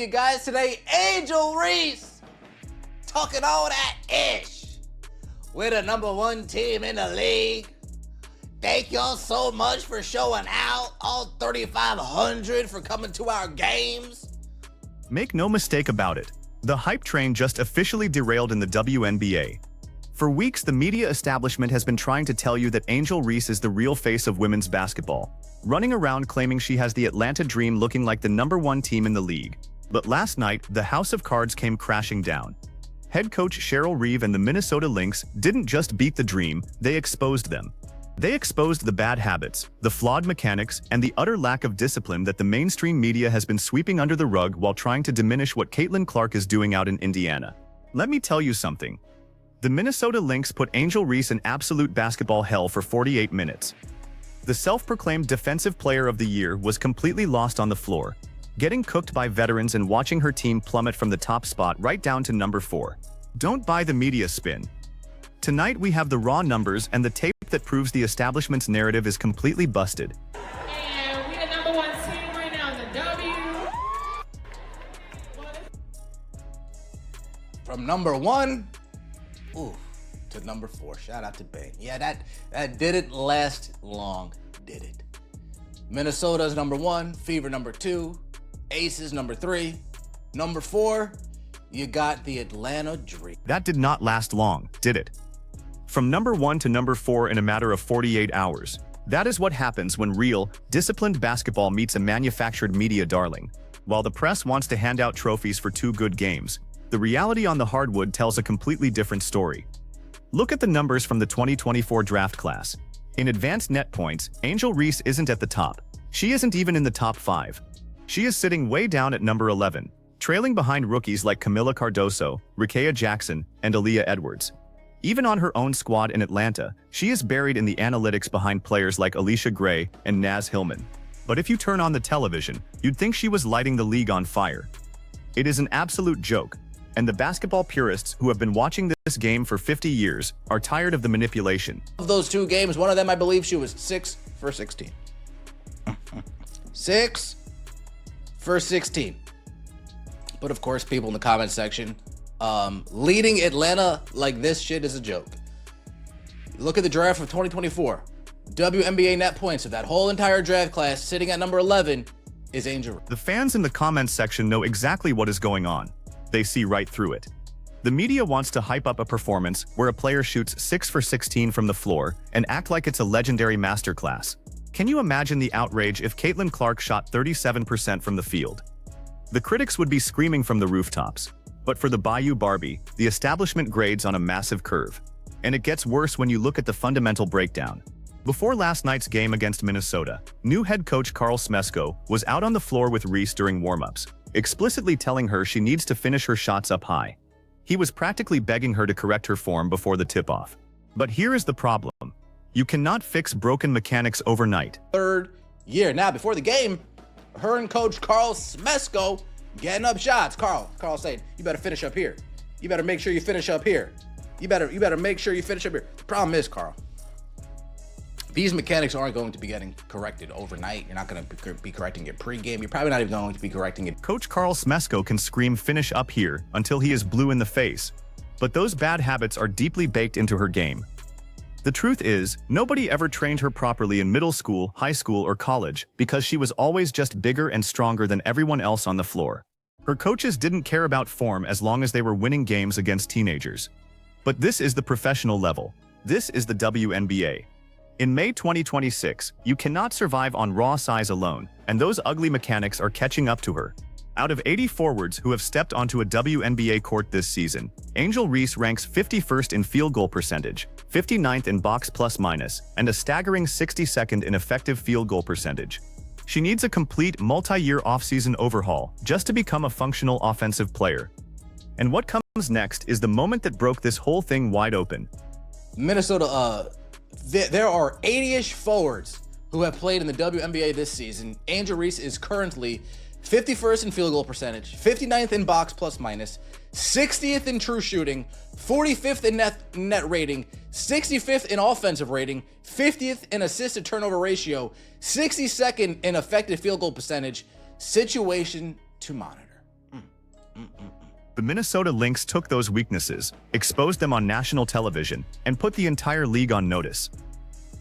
You guys today, Angel Reese, talking all that ish. We're the #1 team in the league. Thank y'all so much for showing out, all 3,500 for coming to our games. Make no mistake about it, the hype train just officially derailed in the WNBA. For weeks, the media establishment has been trying to tell you that Angel Reese is the real face of women's basketball, running around claiming she has the Atlanta Dream looking like the #1 team in the league. But last night, the house of cards came crashing down. Head coach Cheryl Reeve and the Minnesota Lynx didn't just beat the Dream, they exposed them. They exposed the bad habits, the flawed mechanics, and the utter lack of discipline that the mainstream media has been sweeping under the rug while trying to diminish what Caitlin Clark is doing out in Indiana. Let me tell you something. The Minnesota Lynx put Angel Reese in absolute basketball hell for 48 minutes. The self-proclaimed Defensive Player of the Year was completely lost on the floor, getting cooked by veterans and watching her team plummet from the top spot right down to #4. Don't buy the media spin. Tonight we have the raw numbers and the tape that proves the establishment's narrative is completely busted. And we the #1 team right now in the W. From #1, to #4. Shout out to Bang. Yeah, that didn't last long, did it? Minnesota's #1, Fever #2, Aces #3, #4, you got the Atlanta Dream. That did not last long, did it? From #1 to #4 in a matter of 48 hours. That is what happens when real, disciplined basketball meets a manufactured media darling. While the press wants to hand out trophies for 2 good games, the reality on the hardwood tells a completely different story. Look at the numbers from the 2024 draft class. In advanced net points, Angel Reese isn't at the top. She isn't even in the top 5. She is sitting way down at #11, trailing behind rookies like Camila Cardoso, Rickea Jackson, and Aaliyah Edwards. Even on her own squad in Atlanta, she is buried in the analytics behind players like Alicia Gray and Naz Hillman. But if you turn on the television, you'd think she was lighting the league on fire. It is an absolute joke, and the basketball purists who have been watching this game for 50 years are tired of the manipulation. Of those 2 games, one of them I believe she was 6 for 16. 6 for 16. But of course, people in the comment section, leading Atlanta like this shit is a joke. Look at the draft of 2024. WNBA net points of that whole entire draft class sitting at #11 is Angel. The fans in the comments section know exactly what is going on. They see right through it. The media wants to hype up a performance where a player shoots 6 for 16 from the floor and act like it's a legendary masterclass. Can you imagine the outrage if Caitlin Clark shot 37% from the field? The critics would be screaming from the rooftops. But for the Bayou Barbie, the establishment grades on a massive curve. And it gets worse when you look at the fundamental breakdown. Before last night's game against Minnesota, new head coach Carl Smesko was out on the floor with Reese during warm-ups, explicitly telling her she needs to finish her shots up high. He was practically begging her to correct her form before the tip-off. But here is the problem. You cannot fix broken mechanics overnight. 3rd year. Now, before the game, her and coach Carl Smesko getting up shots. Carl saying, you better finish up here. You better make sure you finish up here. You better make sure you finish up here. The problem is, Carl, these mechanics aren't going to be getting corrected overnight. You're not going to be correcting it pregame. You're probably not even going to be correcting it. Coach Carl Smesko can scream "finish up here" until he is blue in the face. But those bad habits are deeply baked into her game. The truth is, nobody ever trained her properly in middle school, high school, or college because she was always just bigger and stronger than everyone else on the floor. Her coaches didn't care about form as long as they were winning games against teenagers. But this is the professional level. This is the WNBA. In May 2026, you cannot survive on raw size alone, and those ugly mechanics are catching up to her. Out of 80 forwards who have stepped onto a WNBA court this season, Angel Reese ranks 51st in field goal percentage, 59th in box plus-minus, and a staggering 62nd in effective field goal percentage. She needs a complete multi-year offseason overhaul just to become a functional offensive player. And what comes next is the moment that broke this whole thing wide open. Minnesota, there are 80-ish forwards who have played in the WNBA this season. Angel Reese is currently 51st in field goal percentage, 59th in box plus minus, 60th in true shooting, 45th in net rating, 65th in offensive rating, 50th in assist to turnover ratio, 62nd in effective field goal percentage. Situation to monitor. The Minnesota Lynx took those weaknesses, exposed them on national television, and put the entire league on notice.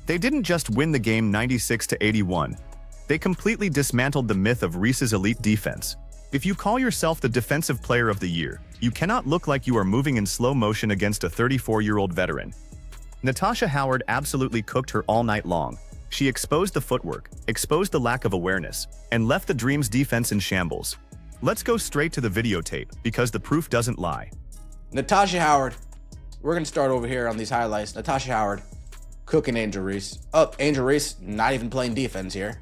They didn't just win the game 96-81. They completely dismantled the myth of Reese's elite defense. If you call yourself the Defensive Player of the Year, you cannot look like you are moving in slow motion against a 34-year-old veteran. Natasha Howard absolutely cooked her all night long. She exposed the footwork, exposed the lack of awareness, and left the Dream's defense in shambles. Let's go straight to the videotape, because the proof doesn't lie. Natasha Howard. We're going to start over here on these highlights. Natasha Howard cooking Angel Reese. Oh, Angel Reese not even playing defense here.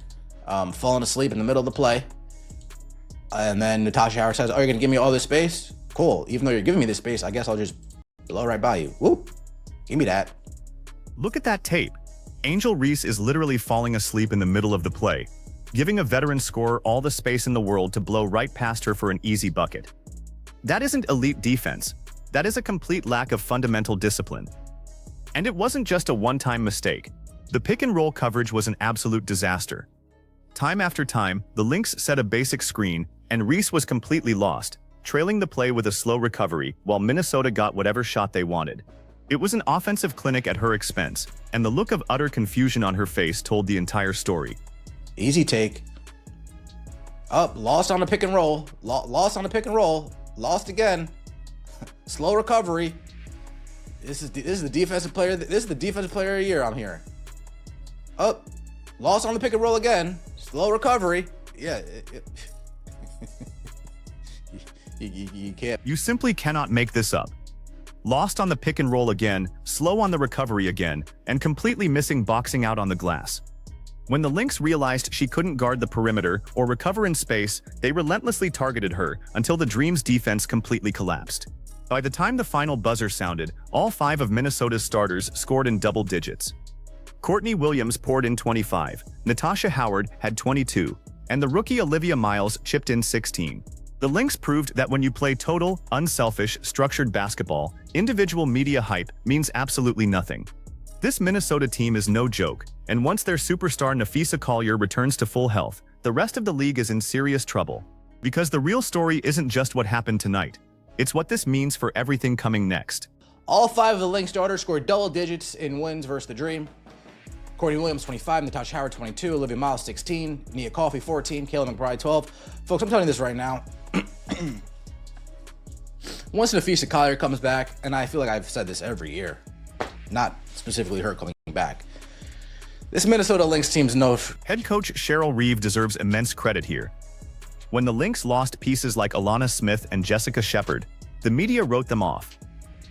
Falling asleep in the middle of the play. And then Natasha Howard says, oh, you're going to give me all this space? Cool. Even though you're giving me this space, I guess I'll just blow right by you. Woo. Give me that. Look at that tape. Angel Reese is literally falling asleep in the middle of the play, giving a veteran scorer all the space in the world to blow right past her for an easy bucket. That isn't elite defense. That is a complete lack of fundamental discipline. And it wasn't just a one-time mistake. The pick-and-roll coverage was an absolute disaster. Time after time, the Lynx set a basic screen, and Reese was completely lost, trailing the play with a slow recovery while Minnesota got whatever shot they wanted. It was an offensive clinic at her expense, and the look of utter confusion on her face told the entire story. Easy take. Up, lost on the pick and roll. Lost on the pick and roll. Lost again. Slow recovery. This is the defensive player. This is the defensive player of the year I'm hearing. Up, lost on the pick and roll again. Slow recovery. Yeah. You can't. You simply cannot make this up. Lost on the pick and roll again, slow on the recovery again, and completely missing boxing out on the glass. When the Lynx realized she couldn't guard the perimeter or recover in space, they relentlessly targeted her until the Dream's defense completely collapsed. By the time the final buzzer sounded, all 5 of Minnesota's starters scored in double digits. Courtney Williams poured in 25, Natasha Howard had 22, and the rookie Olivia Miles chipped in 16. The Lynx proved that when you play total, unselfish, structured basketball, individual media hype means absolutely nothing. This Minnesota team is no joke, and once their superstar Napheesa Collier returns to full health, the rest of the league is in serious trouble. Because the real story isn't just what happened tonight, it's what this means for everything coming next. All 5 of the Lynx starters scored double digits in wins versus the Dream. Courtney Williams, 25, Natasha Howard, 22, Olivia Miles, 16, Nia Coffey, 14, Kayla McBride, 12. Folks, I'm telling you this right now. Once Napheesa Collier comes back, and I feel like I've said this every year, not specifically her coming back, this Minnesota Lynx team's no... Head coach Cheryl Reeve deserves immense credit here. When the Lynx lost pieces like Alana Smith and Jessica Shepard, the media wrote them off.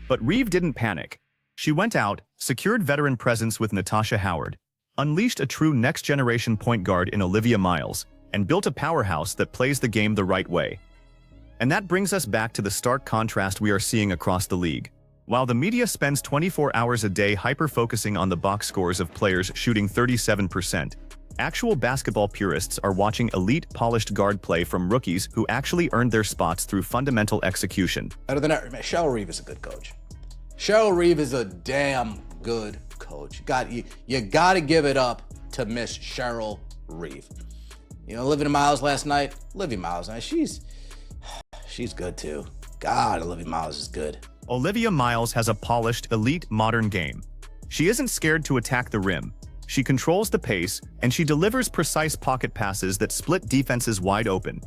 But Reeve didn't panic. She went out, secured veteran presence with Natasha Howard, unleashed a true next-generation point guard in Olivia Miles, and built a powerhouse that plays the game the right way. And that brings us back to the stark contrast we are seeing across the league. While the media spends 24 hours a day hyper-focusing on the box scores of players shooting 37%, actual basketball purists are watching elite polished guard play from rookies who actually earned their spots through fundamental execution. Other than that, Cheryl Reeve is a good coach. Cheryl Reeve is a damn good coach. You gotta give it up to Miss Cheryl Reeve. You know, Olivia Miles last night. Olivia Miles, man, she's good too. God, Olivia Miles is good. Olivia Miles has a polished, elite, modern game. She isn't scared to attack the rim. She controls the pace, and she delivers precise pocket passes that split defenses wide open.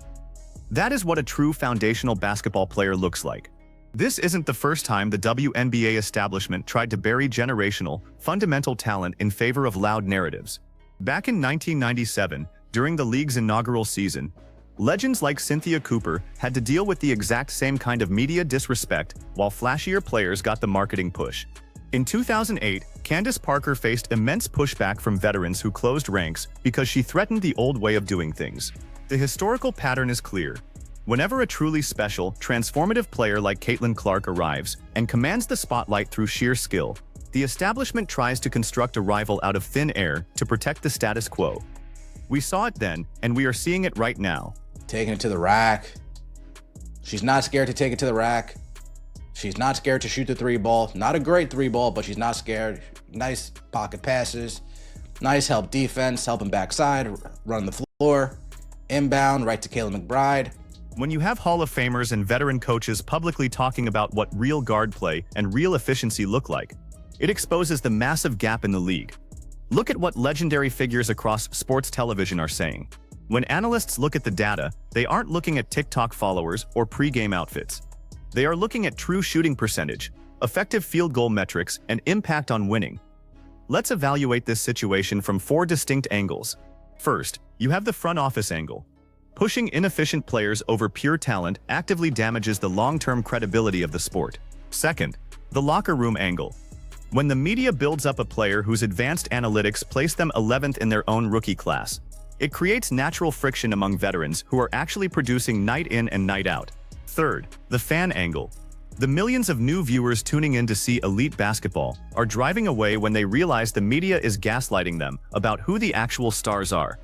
That is what a true foundational basketball player looks like. This isn't the first time the WNBA establishment tried to bury generational, fundamental talent in favor of loud narratives. Back in 1997, during the league's inaugural season, legends like Cynthia Cooper had to deal with the exact same kind of media disrespect while flashier players got the marketing push. In 2008, Candace Parker faced immense pushback from veterans who closed ranks because she threatened the old way of doing things. The historical pattern is clear. Whenever a truly special, transformative player like Caitlin Clark arrives and commands the spotlight through sheer skill, the establishment tries to construct a rival out of thin air to protect the status quo. We saw it then, and we are seeing it right now. Taking it to the rack. She's not scared to take it to the rack. She's not scared to shoot the 3-ball. Not a great 3-ball, but she's not scared. Nice pocket passes. Nice help defense, helping backside, running the floor. Inbound, right to Kayla McBride. When you have Hall of Famers and veteran coaches publicly talking about what real guard play and real efficiency look like, it exposes the massive gap in the league. Look at what legendary figures across sports television are saying. When analysts look at the data, they aren't looking at TikTok followers or pre-game outfits. They are looking at true shooting percentage, effective field goal metrics, and impact on winning. Let's evaluate this situation from 4 distinct angles. First, you have the front office angle. Pushing inefficient players over pure talent actively damages the long-term credibility of the sport. Second, the locker room angle. When the media builds up a player whose advanced analytics place them 11th in their own rookie class, it creates natural friction among veterans who are actually producing night in and night out. Third, the fan angle. The millions of new viewers tuning in to see elite basketball are driving away when they realize the media is gaslighting them about who the actual stars are.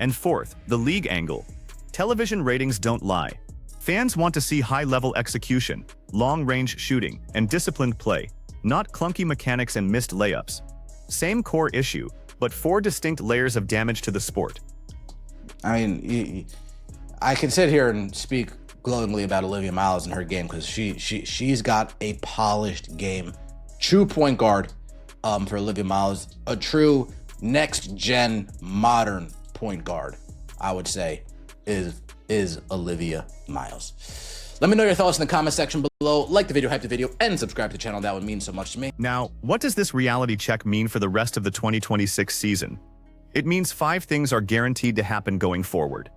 And fourth, the league angle. Television ratings don't lie. Fans want to see high-level execution, long-range shooting, and disciplined play, not clunky mechanics and missed layups. Same core issue, but 4 distinct layers of damage to the sport. I mean, I can sit here and speak glowingly about Olivia Miles and her game because she's got a polished game. True point guard for Olivia Miles, a true next-gen modern point guard, I would say, is Olivia Miles. Let me know your thoughts in the comment section below. Like the video, hype the video, and subscribe to the channel. That would mean so much to me. Now, what does this reality check mean for the rest of the 2026 season? It means 5 things are guaranteed to happen going forward.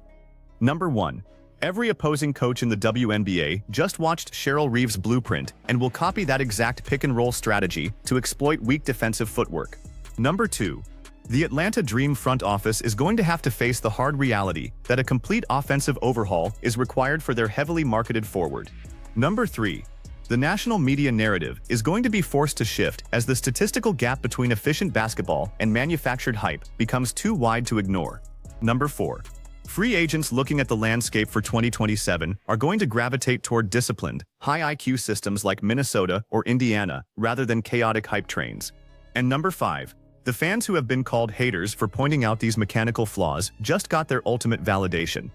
Number 1. Every opposing coach in the WNBA just watched Cheryl Reeves' blueprint and will copy that exact pick-and-roll strategy to exploit weak defensive footwork. Number 2. The Atlanta Dream front office is going to have to face the hard reality that a complete offensive overhaul is required for their heavily marketed forward. Number 3. The national media narrative is going to be forced to shift as the statistical gap between efficient basketball and manufactured hype becomes too wide to ignore. Number 4. Free agents looking at the landscape for 2027 are going to gravitate toward disciplined, high IQ systems like Minnesota or Indiana rather than chaotic hype trains. And number 5. The fans who have been called haters for pointing out these mechanical flaws just got their ultimate validation.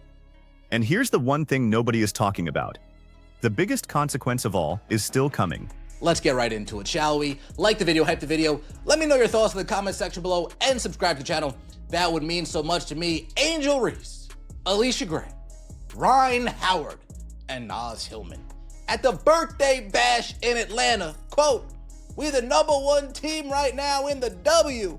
And here's the one thing nobody is talking about. The biggest consequence of all is still coming. Let's get right into it, shall we? Like the video, hype the video. Let me know your thoughts in the comment section below and subscribe to the channel. That would mean so much to me. Angel Reese, Alicia Gray, Ryan Howard, and Naz Hillman at the birthday bash in Atlanta. Quote, "We the #1 team right now in the W."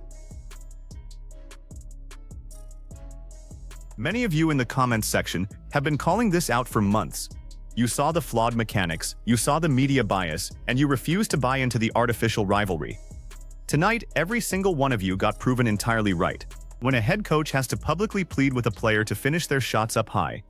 Many of you in the comments section have been calling this out for months. You saw the flawed mechanics, you saw the media bias, and you refused to buy into the artificial rivalry. Tonight, every single one of you got proven entirely right. When a head coach has to publicly plead with a player to finish their shots up high,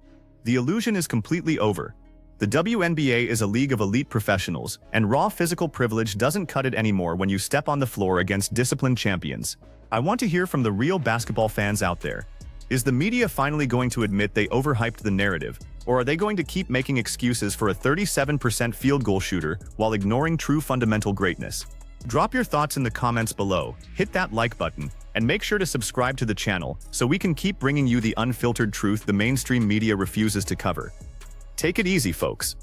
the illusion is completely over. The WNBA is a league of elite professionals, and raw physical privilege doesn't cut it anymore when you step on the floor against disciplined champions. I want to hear from the real basketball fans out there. Is the media finally going to admit they overhyped the narrative, or are they going to keep making excuses for a 37% field goal shooter while ignoring true fundamental greatness? Drop your thoughts in the comments below, hit that like button, and make sure to subscribe to the channel so we can keep bringing you the unfiltered truth the mainstream media refuses to cover. Take it easy, folks.